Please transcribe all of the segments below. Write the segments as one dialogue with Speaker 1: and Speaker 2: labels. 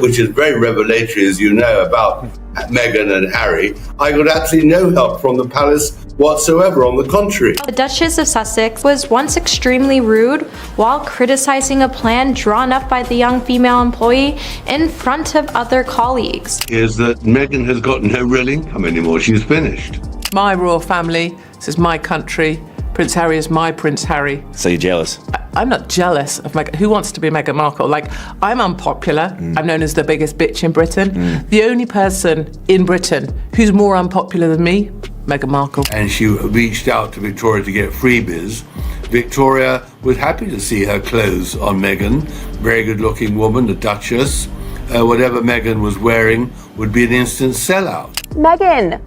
Speaker 1: book, which is very revelatory, as you know, about Meghan and Harry, I got absolutely no help from the palace whatsoever, on the contrary.
Speaker 2: The Duchess of Sussex was once extremely rude while criticizing a plan drawn up by the young female employee in front of other colleagues.
Speaker 1: Is that Meghan has got no real income anymore. She's finished.
Speaker 3: My royal family, this is my country. Prince Harry is my Prince Harry.
Speaker 4: So you're jealous?
Speaker 3: I'm not jealous of Meghan. Who wants to be Meghan Markle? Like, I'm unpopular. I'm known as the biggest bitch in Britain. The only person in Britain who's more unpopular than me, Meghan Markle.
Speaker 1: And she reached out to Victoria to get freebies. Victoria was happy to see her clothes on Meghan. Very good-looking woman, the Duchess. Whatever Meghan was wearing would be an instant sellout.
Speaker 5: Meghan,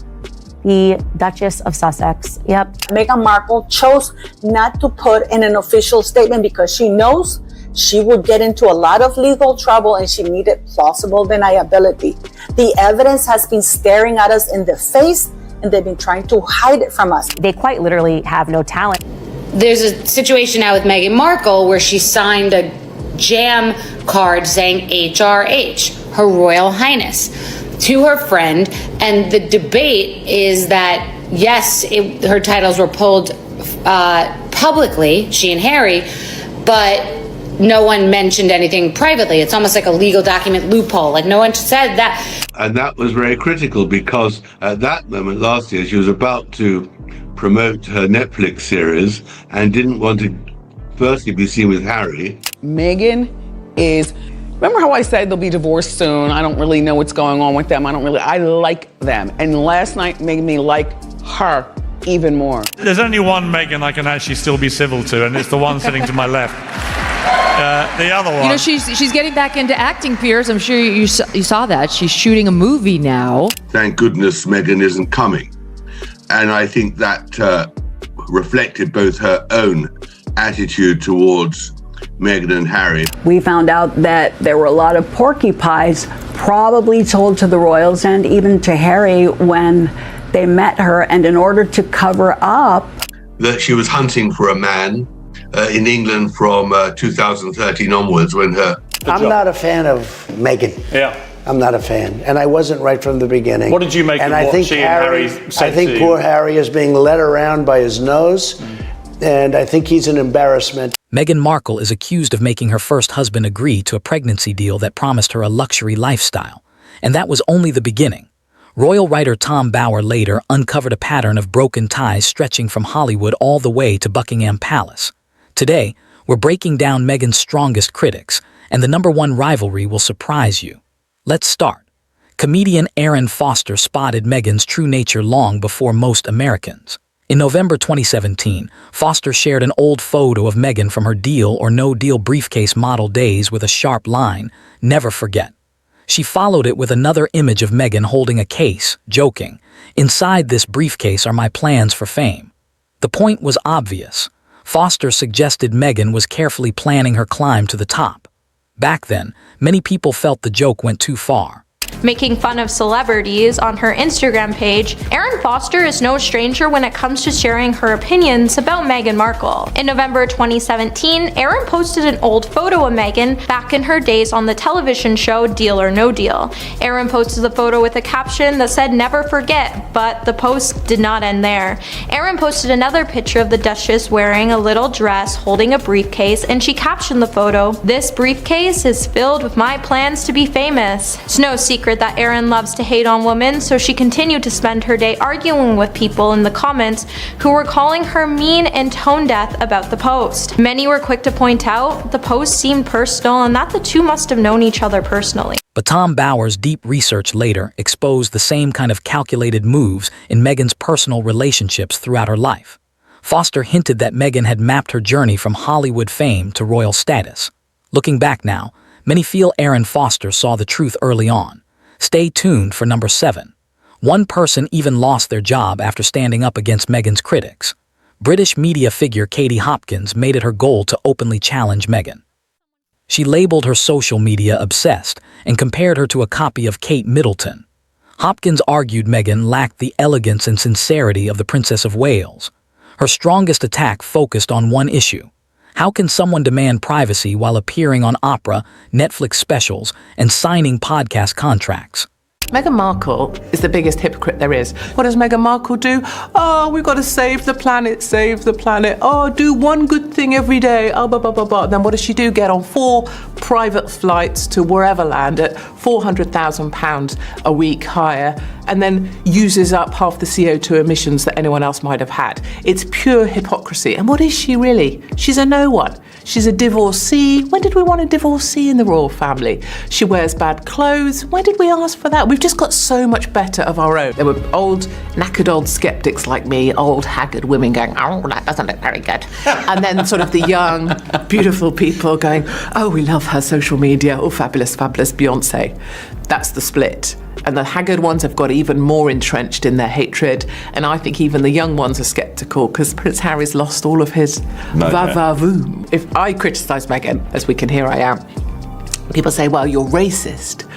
Speaker 5: the Duchess of Sussex. Yep.
Speaker 6: Meghan Markle chose not to put in an official statement because she knows she would get into a lot of legal trouble and she needed plausible deniability. The evidence has been staring at us in the face and they've been trying to hide it from us.
Speaker 5: They quite literally have no talent.
Speaker 7: There's a situation now with Meghan Markle where she signed a jam card saying HRH, Her Royal Highness, to her friend, and the debate is that yes, her titles were pulled publicly, she and Harry, but no one mentioned anything privately. It's almost like a legal document loophole, like no one said that.
Speaker 1: And that was very critical because at that moment last year she was about to promote her Netflix series and didn't want to firstly be seen with Harry.
Speaker 8: Meghan is, remember how I said they'll be divorced soon? I don't really know what's going on with them. I like them. And last night made me like her even more.
Speaker 9: There's only one Meghan I can actually still be civil to, and it's the one sitting to my left. The other one.
Speaker 10: You know, she's getting back into acting, Piers. I'm sure you saw that. She's shooting a movie now.
Speaker 1: Thank goodness Meghan isn't coming. And I think that reflected both her own attitude towards Meghan and Harry.
Speaker 11: We found out that there were a lot of porcupines probably told to the royals and even to Harry when they met her, and in order to cover up
Speaker 1: that she was hunting for a man in England from 2013 onwards when her...
Speaker 12: I'm not a fan of Meghan.
Speaker 9: Yeah.
Speaker 12: I'm not a fan, and I wasn't right from the beginning.
Speaker 9: What did you make of what she and Harry said to you?
Speaker 12: I think poor Harry is being led around by his nose, and I think he's an embarrassment.
Speaker 13: Meghan Markle is accused of making her first husband agree to a pregnancy deal that promised her a luxury lifestyle. And that was only the beginning. Royal writer Tom Bower later uncovered a pattern of broken ties stretching from Hollywood all the way to Buckingham Palace. Today, we're breaking down Meghan's strongest critics, and the #1 rivalry will surprise you. Let's start. Comedian Aaron Foster spotted Meghan's true nature long before most Americans. In November 2017, Foster shared an old photo of Meghan from her Deal or No Deal briefcase model days with a sharp line, "Never forget." She followed it with another image of Meghan holding a case, joking, "Inside this briefcase are my plans for fame." The point was obvious. Foster suggested Meghan was carefully planning her climb to the top. Back then, many people felt the joke went too far.
Speaker 2: Making fun of celebrities on her Instagram page, Erin Foster is no stranger when it comes to sharing her opinions about Meghan Markle. In November 2017, Erin posted an old photo of Meghan back in her days on the television show Deal or No Deal. Erin posted the photo with a caption that said "Never forget," but the post did not end there. Erin posted another picture of the Duchess wearing a little dress holding a briefcase, and she captioned the photo, "This briefcase is filled with my plans to be famous." It's no secret that Erin loves to hate on women, so she continued to spend her day arguing with people in the comments who were calling her mean and tone deaf about the post. Many were quick to point out the post seemed personal and that the two must have known each other personally.
Speaker 13: But Tom Bower's deep research later exposed the same kind of calculated moves in Meghan's personal relationships throughout her life. Foster hinted that Meghan had mapped her journey from Hollywood fame to royal status. Looking back now, many feel Erin Foster saw the truth early on. Stay tuned for #7. One person even lost their job after standing up against Meghan's critics. British media figure Katie Hopkins made it her goal to openly challenge Meghan. She labeled her social media obsessed and compared her to a copy of Kate Middleton. Hopkins argued Meghan lacked the elegance and sincerity of the Princess of Wales. Her strongest attack focused on one issue: How can someone demand privacy while appearing on Oprah, Netflix specials, and signing podcast contracts?
Speaker 3: Meghan Markle is the biggest hypocrite there is. What does Meghan Markle do? Oh, we've got to save the planet, save the planet. Oh, do one good thing every day. Oh, blah, blah, blah, blah. Then what does she do? Get on 4 private flights to wherever land at £400,000 a week hire, and then uses up half the CO2 emissions that anyone else might have had. It's pure hypocrisy. And what is she really? She's a no one. She's a divorcee. When did we want a divorcee in the royal family? She wears bad clothes. When did we ask for that? We've just got so much better of our own. There were old, knackered old skeptics like me, old, haggard women going, oh, that doesn't look very good. And then sort of the young, beautiful people going, oh, we love her social media. Oh, fabulous, fabulous Beyonce. That's the split. And the haggard ones have got even more entrenched in their hatred. And I think even the young ones are sceptical because Prince Harry's lost all of his va-va-voom. If I criticise Meghan, as we can hear I am, people say, well, you're racist.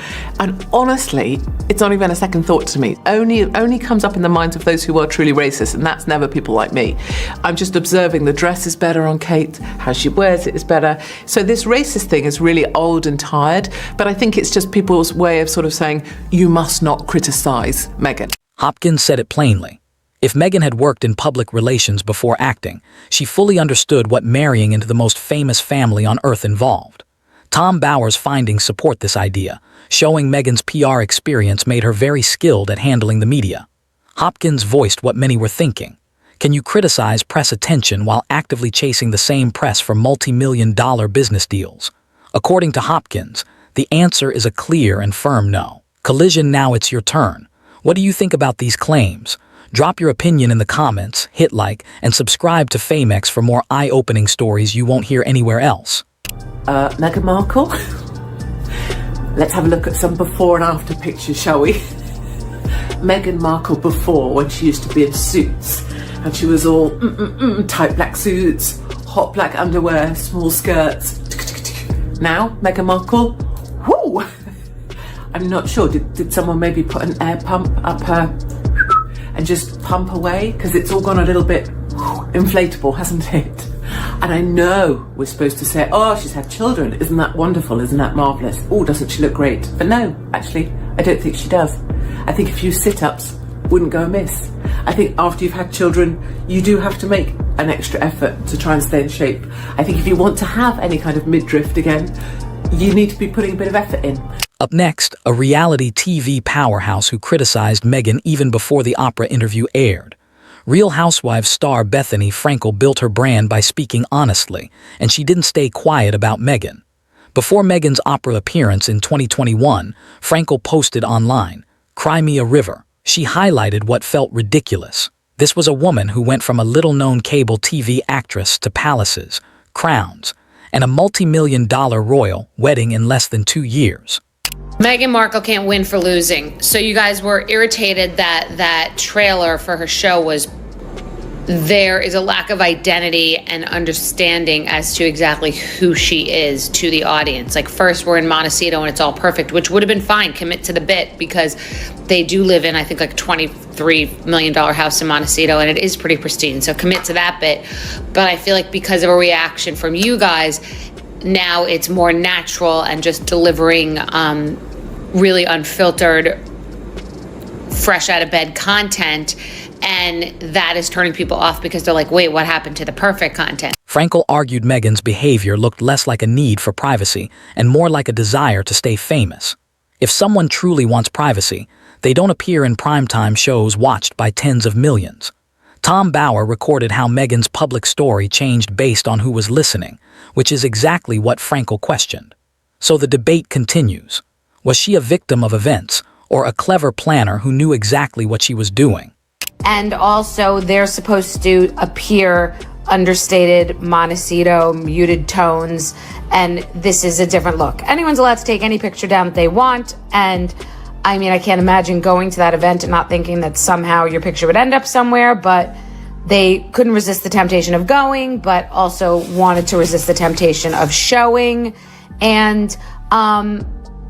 Speaker 3: And honestly, it's not even a second thought to me. Only comes up in the minds of those who are truly racist, and that's never people like me. I'm just observing the dress is better on Kate, how she wears it is better. So this racist thing is really old and tired, but I think it's just people's way of sort of saying, you must not criticise Meghan.
Speaker 13: Hopkins said it plainly. If Meghan had worked in public relations before acting, she fully understood what marrying into the most famous family on earth involved. Tom Bower's findings support this idea, showing Meghan's PR experience made her very skilled at handling the media. Hopkins voiced what many were thinking. Can you criticize press attention while actively chasing the same press for multi-million-dollar business deals? According to Hopkins, the answer is a clear and firm no. Collision, now it's your turn. What do you think about these claims? Drop your opinion in the comments, hit like, and subscribe to FameX for more eye-opening stories you won't hear anywhere else.
Speaker 3: Meghan Markle. Let's have a look at some before and after pictures, shall we? Meghan Markle before, when she used to be in suits, and she was all tight black suits, hot black underwear, small skirts. Now, Meghan Markle, whoo! I'm not sure, did someone maybe put an air pump up her and just pump away? Because it's all gone a little bit inflatable, hasn't it? And I know we're supposed to say, oh, she's had children. Isn't that wonderful? Isn't that marvellous? Oh, doesn't she look great? But no, actually, I don't think she does. I think a few sit-ups wouldn't go amiss. I think after you've had children, you do have to make an extra effort to try and stay in shape. I think if you want to have any kind of midriff again, you need to be putting a bit of effort in.
Speaker 13: Up next, a reality TV powerhouse who criticized Meghan even before the Oprah interview aired. Real Housewives star Bethany Frankel built her brand by speaking honestly, and she didn't stay quiet about Meghan. Before Meghan's Oprah appearance in 2021, Frankel posted online, "Cry me a river." She highlighted what felt ridiculous. This was a woman who went from a little-known cable TV actress to palaces, crowns, and a multi-million-dollar royal wedding in less than 2 years.
Speaker 7: Meghan Markle can't win for losing. So you guys were irritated that that trailer for her show was, there is a lack of identity and understanding as to exactly who she is to the audience. Like, first we're in Montecito and it's all perfect, which would have been fine, commit to the bit, because they do live in, I think, like $23 million house in Montecito, and it is pretty pristine, so commit to that bit. But I feel like because of a reaction from you guys, now it's more natural and just delivering really unfiltered, fresh out of bed content, and that is turning people off because they're like, wait, what happened to the perfect content?
Speaker 13: Frankel argued Meghan's behavior looked less like a need for privacy and more like a desire to stay famous. If someone truly wants privacy, they don't appear in primetime shows watched by tens of millions. Tom Bower recorded how Meghan's public story changed based on who was listening, which is exactly what Frankel questioned. So the debate continues. Was she a victim of events, or a clever planner who knew exactly what she was doing?
Speaker 7: And also, they're supposed to appear understated, Montecito, muted tones, and this is a different look. Anyone's allowed to take any picture down that they want, and I mean, I can't imagine going to that event and not thinking that somehow your picture would end up somewhere, but they couldn't resist the temptation of going, but also wanted to resist the temptation of showing, and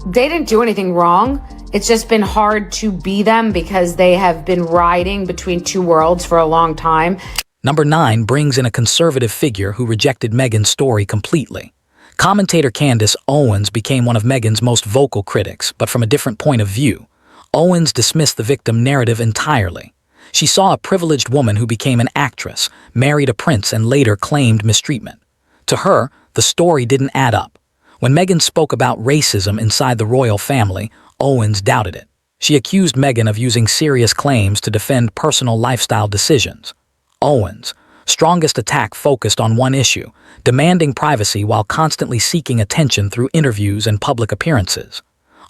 Speaker 7: they didn't do anything wrong. It's just been hard to be them because they have been riding between two worlds for a long time.
Speaker 13: Number 9 brings in a conservative figure who rejected Meghan's story completely. Commentator Candace Owens became one of Meghan's most vocal critics, but from a different point of view. Owens dismissed the victim narrative entirely. She saw a privileged woman who became an actress, married a prince, and later claimed mistreatment. To her, the story didn't add up. When Meghan spoke about racism inside the royal family, Owens doubted it. She accused Meghan of using serious claims to defend personal lifestyle decisions. Owens' strongest attack focused on one issue, demanding privacy while constantly seeking attention through interviews and public appearances.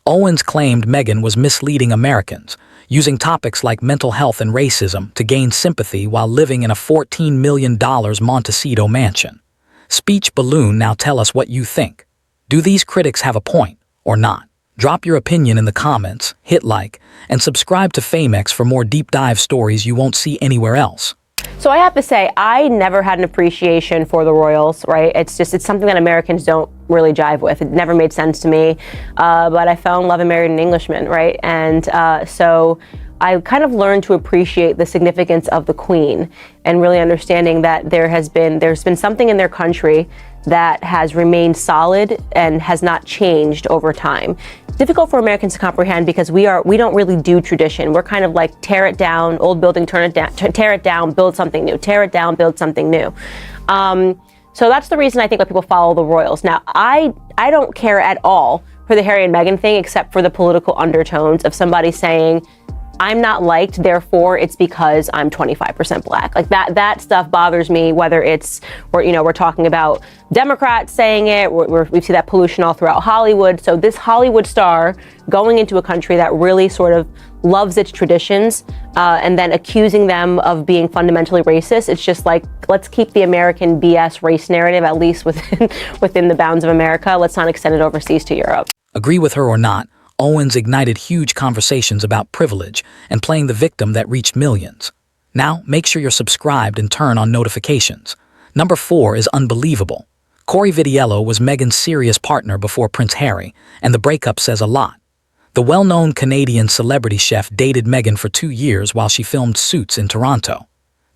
Speaker 13: Owens claimed Meghan was misleading Americans, using topics like mental health and racism to gain sympathy while living in a $14 million Montecito mansion. Speech balloon. Now tell us what you think. Do these critics have a point or not? Drop your opinion in the comments, hit like, and subscribe to FameX for more deep dive stories you won't see anywhere else.
Speaker 5: So I have to say, I never had an appreciation for the royals, right? It's something that Americans don't really jive with. It never made sense to me, but I fell in love and married an Englishman, right? And so I kind of learned to appreciate the significance of the Queen and really understanding that there's been something in their country that has remained solid and has not changed over time. It's difficult for Americans to comprehend because we don't really do tradition. We're kind of like tear it down, old building, tear it down, build something new, tear it down, build something new. So that's the reason I think that people follow the royals. Now, I don't care at all for the Harry and Meghan thing, except for the political undertones of somebody saying, I'm not liked, therefore it's because I'm 25% black. Like that stuff bothers me, whether we're talking about Democrats saying it, we see that pollution all throughout Hollywood. So this Hollywood star going into a country that really sort of loves its traditions and then accusing them of being fundamentally racist, it's just like, let's keep the American BS race narrative at least within the bounds of America. Let's not extend it overseas to Europe.
Speaker 13: Agree with her or not, Owens ignited huge conversations about privilege and playing the victim that reached millions. Now, make sure you're subscribed and turn on notifications. Number 4 is unbelievable. Corey Vitiello was Meghan's serious partner before Prince Harry, and the breakup says a lot. The well-known Canadian celebrity chef dated Meghan for 2 years while she filmed Suits in Toronto.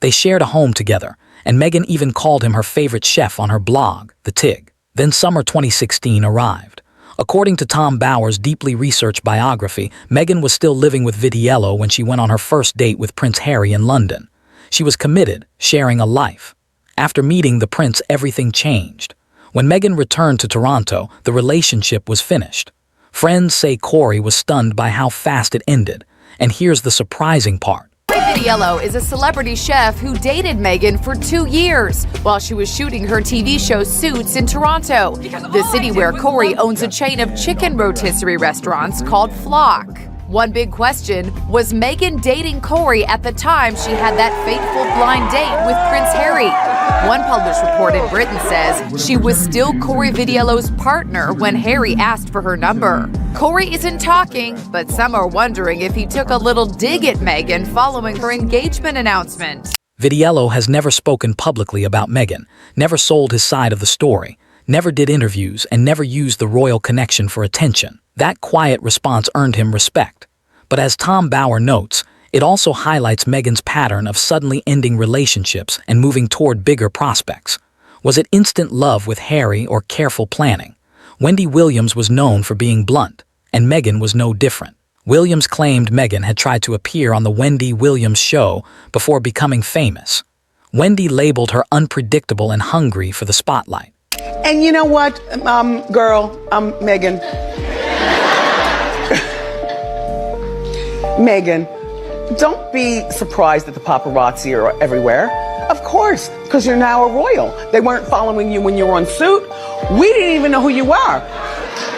Speaker 13: They shared a home together, and Meghan even called him her favorite chef on her blog, The Tig. Then summer 2016 arrived. According to Tom Bower's deeply researched biography, Meghan was still living with Vitiello when she went on her first date with Prince Harry in London. She was committed, sharing a life. After meeting the prince, everything changed. When Meghan returned to Toronto, the relationship was finished. Friends say Corey was stunned by how fast it ended. And here's the surprising part.
Speaker 4: Vitiello is a celebrity chef who dated Meghan for 2 years while she was shooting her TV show Suits in Toronto, the city where Corey owns a chain of chicken rotisserie restaurants called Flock. One big question, was Meghan dating Corey at the time she had that fateful blind date with Prince Harry? One published report in Britain says she was still Corey Vitiello's partner when Harry asked for her number. Corey isn't talking, but some are wondering if he took a little dig at Meghan following her engagement announcement.
Speaker 13: Vitiello has never spoken publicly about Meghan, never sold his side of the story, never did interviews, and never used the royal connection for attention. That quiet response earned him respect. But as Tom Bower notes, it also highlights Meghan's pattern of suddenly ending relationships and moving toward bigger prospects. Was it instant love with Harry or careful planning? Wendy Williams was known for being blunt, and Meghan was no different. Williams claimed Meghan had tried to appear on the Wendy Williams show before becoming famous. Wendy labeled her unpredictable and hungry for the spotlight.
Speaker 8: And you know what, Meghan? Meghan, don't be surprised that the paparazzi are everywhere. Of course, because you're now a royal. They weren't following you when you were on Suit. We didn't even know who you are.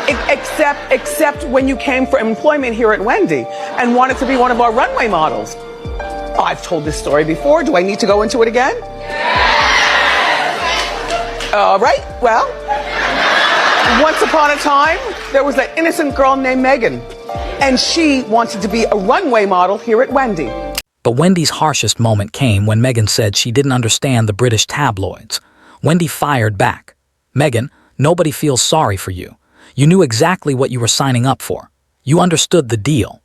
Speaker 8: Except when you came for employment here at Wendy and wanted to be one of our runway models. Oh, I've told this story before. Do I need to go into it again? Yes! All right, well, once upon a time, there was an innocent girl named Meghan, and she wanted to be a runway model here at Wendy.
Speaker 13: But Wendy's harshest moment came when Meghan said she didn't understand the British tabloids. Wendy fired back. Meghan, nobody feels sorry for you. You knew exactly what you were signing up for. You understood the deal.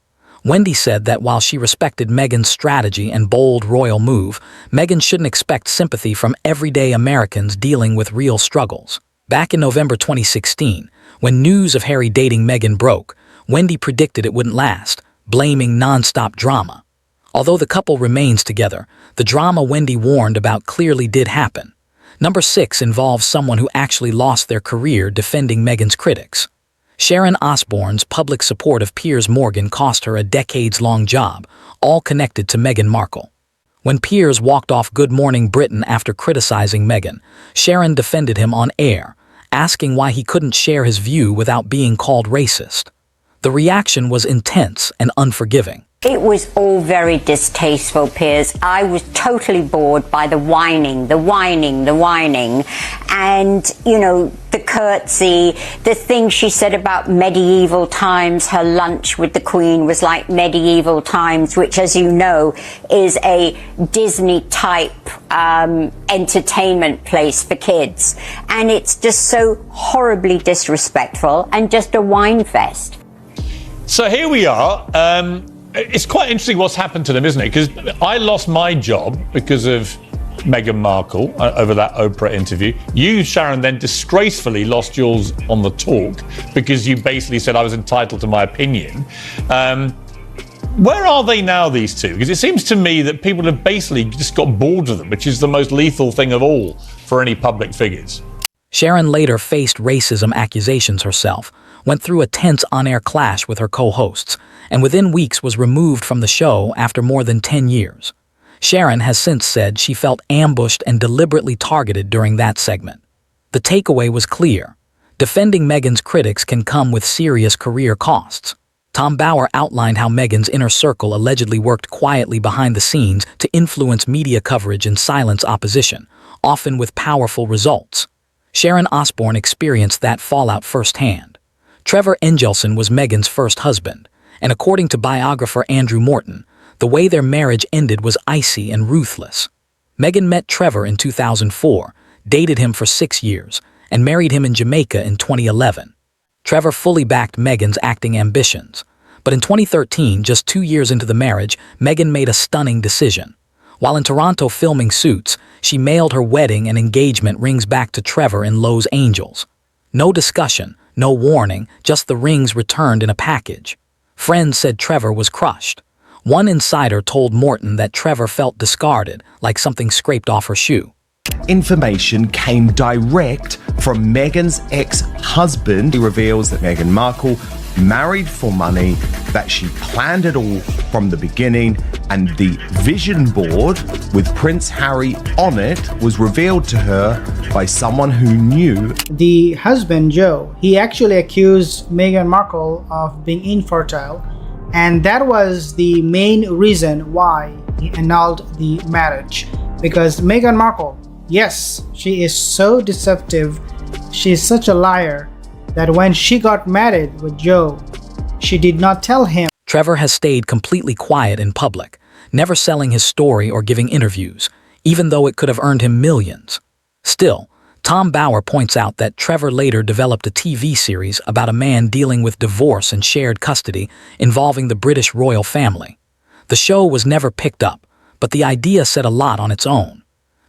Speaker 13: Wendy said that while she respected Meghan's strategy and bold royal move, Meghan shouldn't expect sympathy from everyday Americans dealing with real struggles. Back in November 2016, when news of Harry dating Meghan broke, Wendy predicted it wouldn't last, blaming non-stop drama. Although the couple remains together, the drama Wendy warned about clearly did happen. Number 6 involves someone who actually lost their career defending Meghan's critics. Sharon Osbourne's public support of Piers Morgan cost her a decades-long job, all connected to Meghan Markle. When Piers walked off Good Morning Britain after criticizing Meghan, Sharon defended him on air, asking why he couldn't share his view without being called racist. The reaction was intense and unforgiving.
Speaker 14: It was all very distasteful, Piers. I was totally bored by the whining. And, you know, the curtsy, the thing she said about medieval times, her lunch with the Queen was like medieval times, which, as you know, is a Disney-type entertainment place for kids. And it's just so horribly disrespectful and just a wine fest.
Speaker 9: So here we are. It's quite interesting what's happened to them, isn't it? Because I lost my job because of Meghan Markle over that Oprah interview. You, Sharon, then disgracefully lost yours on The Talk because you basically said I was entitled to my opinion. Where are they now, these two? Because it seems to me that people have basically just got bored of them, which is the most lethal thing of all for any public figures.
Speaker 13: Sharon later faced racism accusations herself, went through a tense on-air clash with her co-hosts, and within weeks was removed from the show after more than 10 years. Sharon has since said she felt ambushed and deliberately targeted during that segment. The takeaway was clear. Defending Meghan's critics can come with serious career costs. Tom Bower outlined how Meghan's inner circle allegedly worked quietly behind the scenes to influence media coverage and silence opposition, often with powerful results. Sharon Osbourne experienced that fallout firsthand. Trevor Engelson was Meghan's first husband, and according to biographer Andrew Morton, the way their marriage ended was icy and ruthless. Meghan met Trevor in 2004, dated him for 6 years, and married him in Jamaica in 2011. Trevor fully backed Meghan's acting ambitions, but in 2013, just 2 years into the marriage, Meghan made a stunning decision. While in Toronto filming Suits, she mailed her wedding and engagement rings back to Trevor in Los Angeles. No discussion, no warning, just the rings returned in a package. Friends said Trevor was crushed. One insider told Morton that Trevor felt discarded, like something scraped off her shoe.
Speaker 15: Information came direct from Meghan's ex-husband. He reveals that Meghan Markle married for money, that she planned it all from the beginning, and the vision board with Prince Harry on it was revealed to her by someone who knew.
Speaker 16: The husband, Joe, he actually accused Meghan Markle of being infertile, and that was the main reason why he annulled the marriage. Because Meghan Markle, yes, she is so deceptive, she is such a liar, that when she got married with Joe, she did not tell him.
Speaker 13: Trevor has stayed completely quiet in public, never selling his story or giving interviews, even though it could have earned him millions. Still, Tom Bower points out that Trevor later developed a TV series about a man dealing with divorce and shared custody involving the British royal family. The show was never picked up, but the idea said a lot on its own.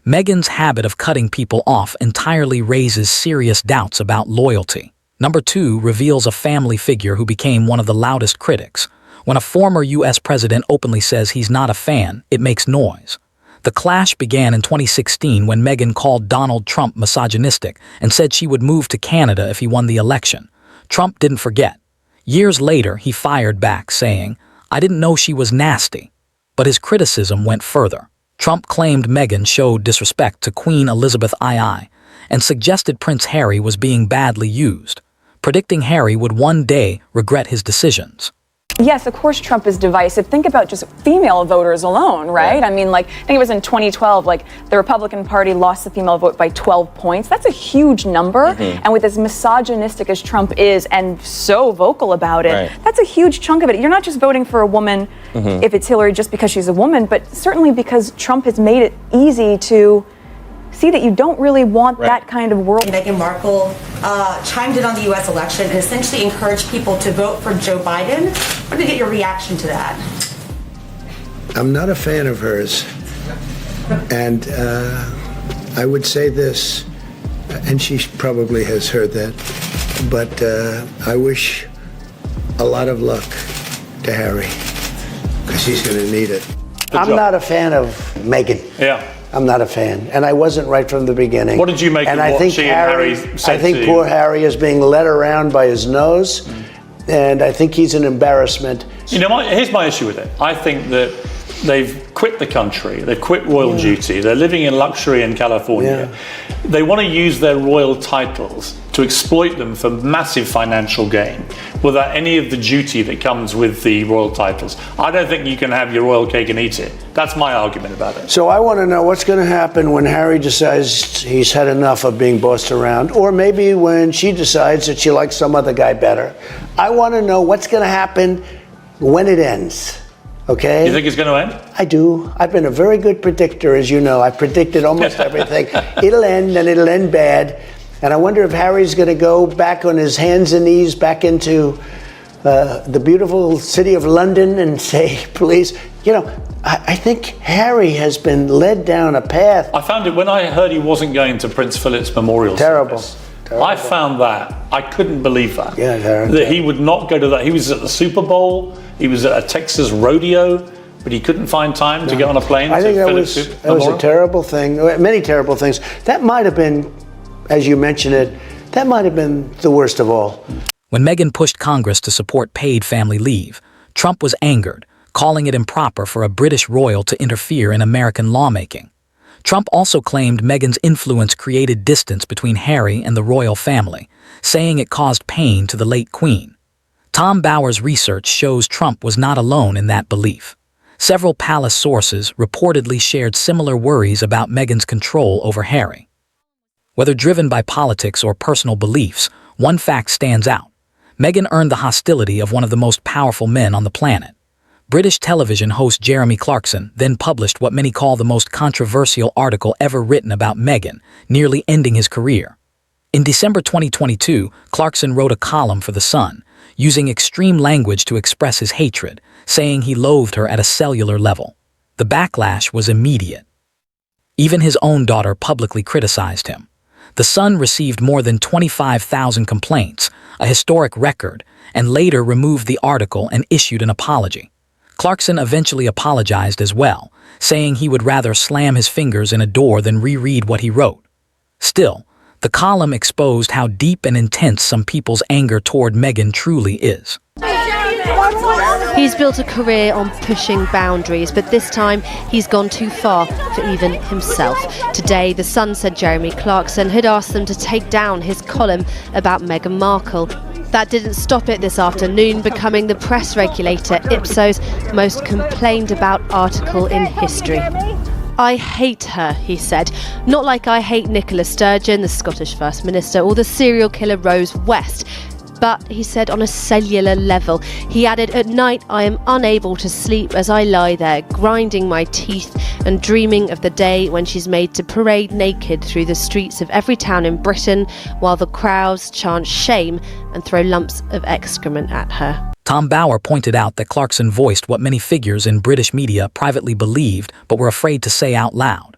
Speaker 13: Meghan's habit of cutting people off entirely raises serious doubts about loyalty. Number 2 reveals a family figure who became one of the loudest critics. When a former U.S. president openly says he's not a fan, it makes noise. The clash began in 2016 when Meghan called Donald Trump misogynistic and said she would move to Canada if he won the election. Trump didn't forget. Years later, he fired back, saying, "I didn't know she was nasty." But his criticism went further. Trump claimed Meghan showed disrespect to Queen Elizabeth II and suggested Prince Harry was being badly used, predicting Harry would one day regret his decisions.
Speaker 17: Yes, of course Trump is divisive. Think about just female voters alone, right? I mean, I think it was in 2012, the Republican Party lost the female vote by 12 points. That's a huge number. And with as misogynistic as Trump is and so vocal about it, that's a huge chunk of it. You're not just voting for a woman if it's Hillary just because she's a woman, but certainly because Trump has made it easy to see that you don't really want that kind of world.
Speaker 18: Meghan Markle chimed in on the U.S. election and essentially encouraged people to vote for Joe Biden. I want to get your reaction to that.
Speaker 12: I'm not a fan of hers. And I would say this, and she probably has heard that, but I wish a lot of luck to Harry, because he's going to need it. I'm not a fan of Meghan.
Speaker 9: Yeah.
Speaker 12: I'm not a fan, and I wasn't right from the beginning.
Speaker 9: What did you make
Speaker 12: and
Speaker 9: of
Speaker 12: I
Speaker 9: what
Speaker 12: think
Speaker 9: she and Harry said
Speaker 12: I think
Speaker 9: to
Speaker 12: poor
Speaker 9: you?
Speaker 12: Harry is being led around by his nose, and I think he's an embarrassment.
Speaker 9: You know, here's my issue with it. I think that they've quit the country, they've quit royal duty, they're living in luxury in California. They want to use their royal titles to exploit them for massive financial gain without any of the duty that comes with the royal titles. I don't think you can have your royal cake and eat it. That's my argument about it.
Speaker 12: So I want to know what's going to happen when Harry decides he's had enough of being bossed around, or maybe when she decides that she likes some other guy better. I want to know what's going to happen when it ends. Okay?
Speaker 9: You think it's going to end?
Speaker 12: I do. I've been a very good predictor, as you know. I've predicted almost everything. It'll end, and it'll end bad. And I wonder if Harry's going to go back on his hands and knees back into the beautiful city of London and say, please, you know, I think Harry has been led down a path.
Speaker 9: I found it when I heard he wasn't going to Prince Philip's memorial service. I found that. I couldn't believe that.
Speaker 12: Yeah, terrible.
Speaker 9: That he would not go to that. He was at the Super Bowl. He was at a Texas rodeo, but he couldn't find time to get on a plane
Speaker 12: I
Speaker 9: to
Speaker 12: think that
Speaker 9: Philip's
Speaker 12: was a terrible thing. Many terrible things. That might have been, as you mentioned it, that might have been the worst of all.
Speaker 13: When Meghan pushed Congress to support paid family leave, Trump was angered, calling it improper for a British royal to interfere in American lawmaking. Trump also claimed Meghan's influence created distance between Harry and the royal family, saying it caused pain to the late Queen. Tom Bower's research shows Trump was not alone in that belief. Several palace sources reportedly shared similar worries about Meghan's control over Harry. Whether driven by politics or personal beliefs, one fact stands out. Meghan earned the hostility of one of the most powerful men on the planet. British television host Jeremy Clarkson then published what many call the most controversial article ever written about Meghan, nearly ending his career. In December 2022, Clarkson wrote a column for The Sun, using extreme language to express his hatred, saying he loathed her at a cellular level. The backlash was immediate. Even his own daughter publicly criticized him. The Sun received more than 25,000 complaints, a historic record, and later removed the article and issued an apology. Clarkson eventually apologized as well, saying he would rather slam his fingers in a door than reread what he wrote. Still, the column exposed how deep and intense some people's anger toward Meghan truly is.
Speaker 19: He's built a career on pushing boundaries, but this time he's gone too far for even himself. Today, The Sun said Jeremy Clarkson had asked them to take down his column about Meghan Markle. That didn't stop it this afternoon, becoming the press regulator Ipsos' most complained about article in history. I hate her, he said. Not like I hate Nicola Sturgeon, the Scottish First Minister, or the serial killer Rose West. But, he said, on a cellular level. He added, at night I am unable to sleep as I lie there, grinding my teeth and dreaming of the day when she's made to parade naked through the streets of every town in Britain while the crowds chant shame and throw lumps of excrement at her.
Speaker 13: Tom Bower pointed out that Clarkson voiced what many figures in British media privately believed but were afraid to say out loud.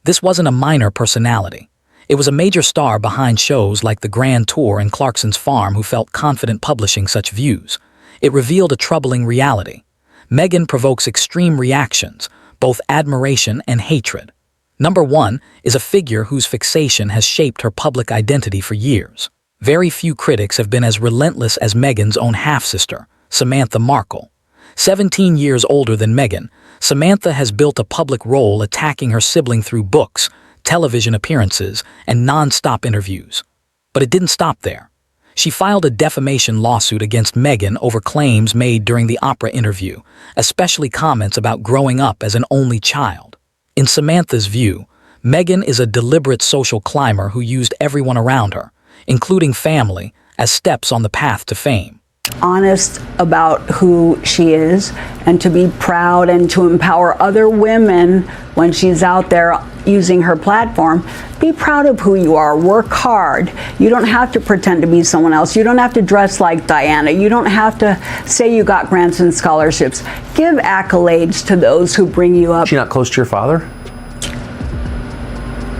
Speaker 13: This wasn't a minor personality. It was a major star behind shows like The Grand Tour and Clarkson's Farm who felt confident publishing such views. It revealed a troubling reality. Meghan provokes extreme reactions, both admiration and hatred. Number one is a figure whose fixation has shaped her public identity for years. Very few critics have been as relentless as Meghan's own half-sister, Samantha Markle. 17 years older than Meghan, Samantha has built a public role attacking her sibling through books, television appearances, and non-stop interviews. But it didn't stop there. She filed a defamation lawsuit against Meghan over claims made during the Oprah interview, especially comments about growing up as an only child. In Samantha's view, Meghan is a deliberate social climber who used everyone around her, including family, as steps on the path to fame.
Speaker 11: Honest about who she is, and to be proud and to empower other women when she's out there using her platform, be proud of who you are. Work hard. You don't have to pretend to be someone else. You don't have to dress like Diana. You don't have to say you got grants and scholarships. Give accolades to those who bring you up.
Speaker 20: Is she not close to your father?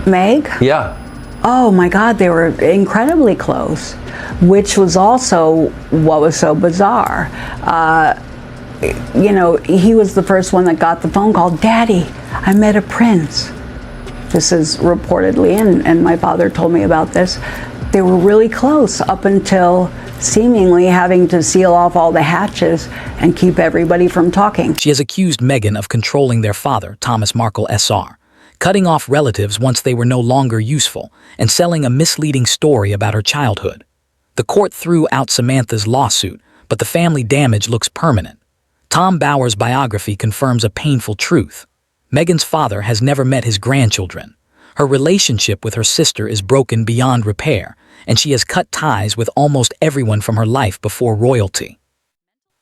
Speaker 11: Meg?
Speaker 20: Yeah.
Speaker 11: Oh my God, they were incredibly close, which was also what was so bizarre. You know, he was the first one that got the phone call, Daddy, I met a prince. This is reportedly, and my father told me about this, they were really close up until seemingly having to seal off all the hatches and keep everybody from talking.
Speaker 13: She has accused Meghan of controlling their father, Thomas Markle SR, cutting off relatives once they were no longer useful, and selling a misleading story about her childhood. The court threw out Samantha's lawsuit, but the family damage looks permanent. Tom Bower's biography confirms a painful truth. Meghan's father has never met his grandchildren. Her relationship with her sister is broken beyond repair, and she has cut ties with almost everyone from her life before royalty.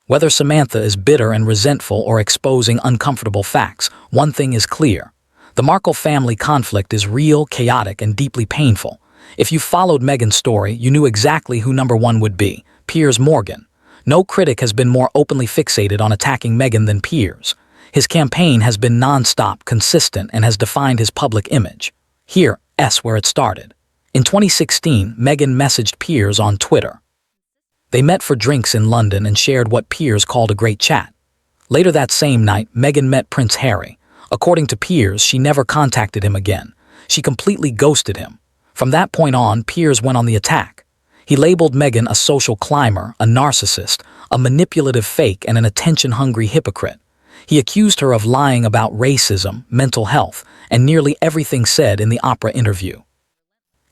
Speaker 13: Whether Samantha is bitter and resentful or exposing uncomfortable facts, one thing is clear. The Markle family conflict is real, chaotic, and deeply painful. If you followed Meghan's story, you knew exactly who number one would be, Piers Morgan. No critic has been more openly fixated on attacking Meghan than Piers. His campaign has been non-stop, consistent, and has defined his public image. Here's where it started. In 2016, Meghan messaged Piers on Twitter. They met for drinks in London and shared what Piers called a great chat. Later that same night, Meghan met Prince Harry. According to Piers, she never contacted him again. She completely ghosted him. From that point on, Piers went on the attack. He labeled Meghan a social climber, a narcissist, a manipulative fake, and an attention-hungry hypocrite. He accused her of lying about racism, mental health, and nearly everything said in the Oprah interview.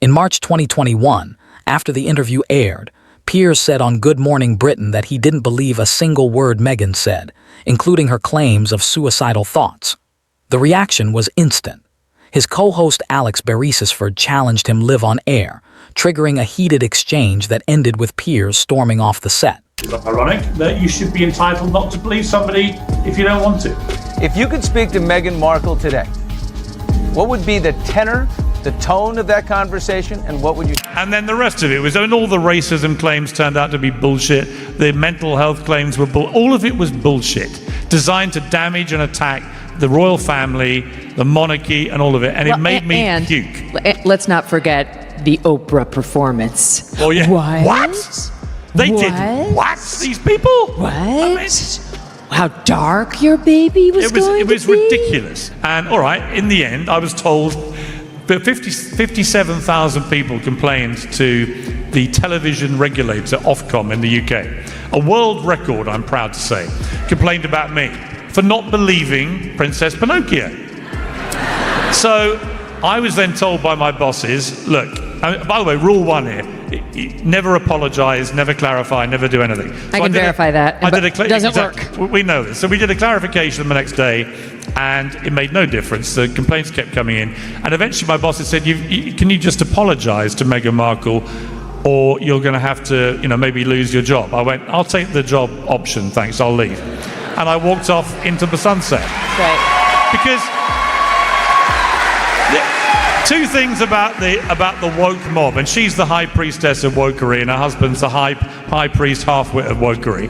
Speaker 13: In March 2021, after the interview aired, Piers said on Good Morning Britain that he didn't believe a single word Meghan said, including her claims of suicidal thoughts. The reaction was instant. His co-host Alex Beresford challenged him live on air, triggering a heated exchange that ended with Piers storming off the set.
Speaker 9: It's ironic that you should be entitled not to believe somebody if you don't want to.
Speaker 20: If you could speak to Meghan Markle today, what would be the tenor, the tone of that conversation, and what would you...
Speaker 9: And then the rest of it was, and all the racism claims turned out to be bullshit. The mental health claims were all of it was bullshit, designed to damage and attack the royal family, the monarchy, and all of it. And it made me puke.
Speaker 10: Let's not forget the Oprah performance.
Speaker 9: Oh yeah.
Speaker 10: What?
Speaker 9: They did what? These people?
Speaker 10: What?
Speaker 9: I mean,
Speaker 10: how dark your baby was going
Speaker 9: It was
Speaker 10: to be?
Speaker 9: ridiculous. And all right, in the end, I was told that 57,000 people complained to the television regulator, Ofcom, in the UK. A world record, I'm proud to say, complained about me for not believing Princess Pinocchio. So I was then told by my bosses, look, by the way, rule one here, never apologize, never clarify, never do anything.
Speaker 10: I can verify that. It doesn't work.
Speaker 9: We know this. So we did a clarification the next day, and it made no difference. The complaints kept coming in. And eventually my bosses said, can you just apologize to Meghan Markle, or you're going to have to, maybe lose your job. I went, I'll take the job option, thanks, I'll leave. And I walked off into the sunset.
Speaker 10: Right.
Speaker 9: Because two things about the woke mob, and she's the high priestess of wokery, and her husband's the high priest half-wit of wokery.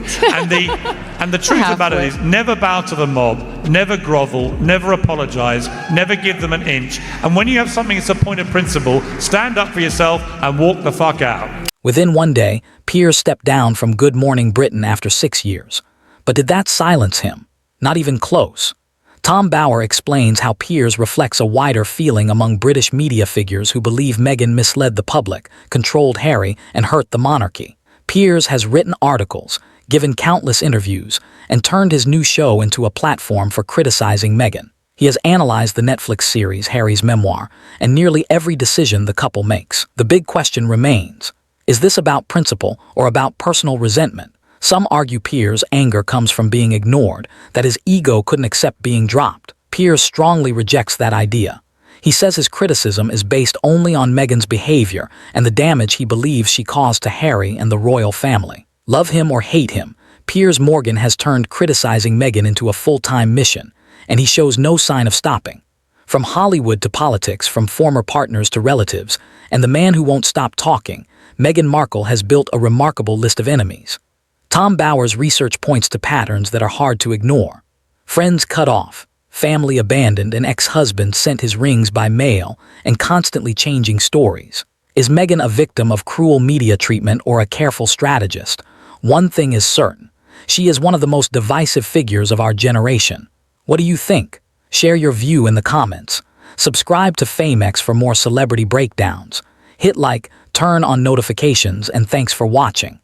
Speaker 9: And the truth about it is, never bow to the mob, never grovel, never apologize, never give them an inch. And when you have something that's a point of principle, stand up for yourself and walk the fuck out.
Speaker 13: Within one day, Piers stepped down from Good Morning Britain after 6 years. But did that silence him? Not even close. Tom Bower explains how Piers reflects a wider feeling among British media figures who believe Meghan misled the public, controlled Harry, and hurt the monarchy. Piers has written articles, given countless interviews, and turned his new show into a platform for criticizing Meghan. He has analyzed the Netflix series Harry's Memoir and nearly every decision the couple makes. The big question remains, is this about principle or about personal resentment? Some argue Piers' anger comes from being ignored, that his ego couldn't accept being dropped. Piers strongly rejects that idea. He says his criticism is based only on Meghan's behavior and the damage he believes she caused to Harry and the royal family. Love him or hate him, Piers Morgan has turned criticizing Meghan into a full-time mission, and he shows no sign of stopping. From Hollywood to politics, from former partners to relatives, and the man who won't stop talking, Meghan Markle has built a remarkable list of enemies. Tom Bower's research points to patterns that are hard to ignore. Friends cut off, family abandoned, and ex-husband sent his rings by mail, and constantly changing stories. Is Meghan a victim of cruel media treatment or a careful strategist? One thing is certain. She is one of the most divisive figures of our generation. What do you think? Share your view in the comments. Subscribe to FameX for more celebrity breakdowns. Hit like, turn on notifications, and thanks for watching.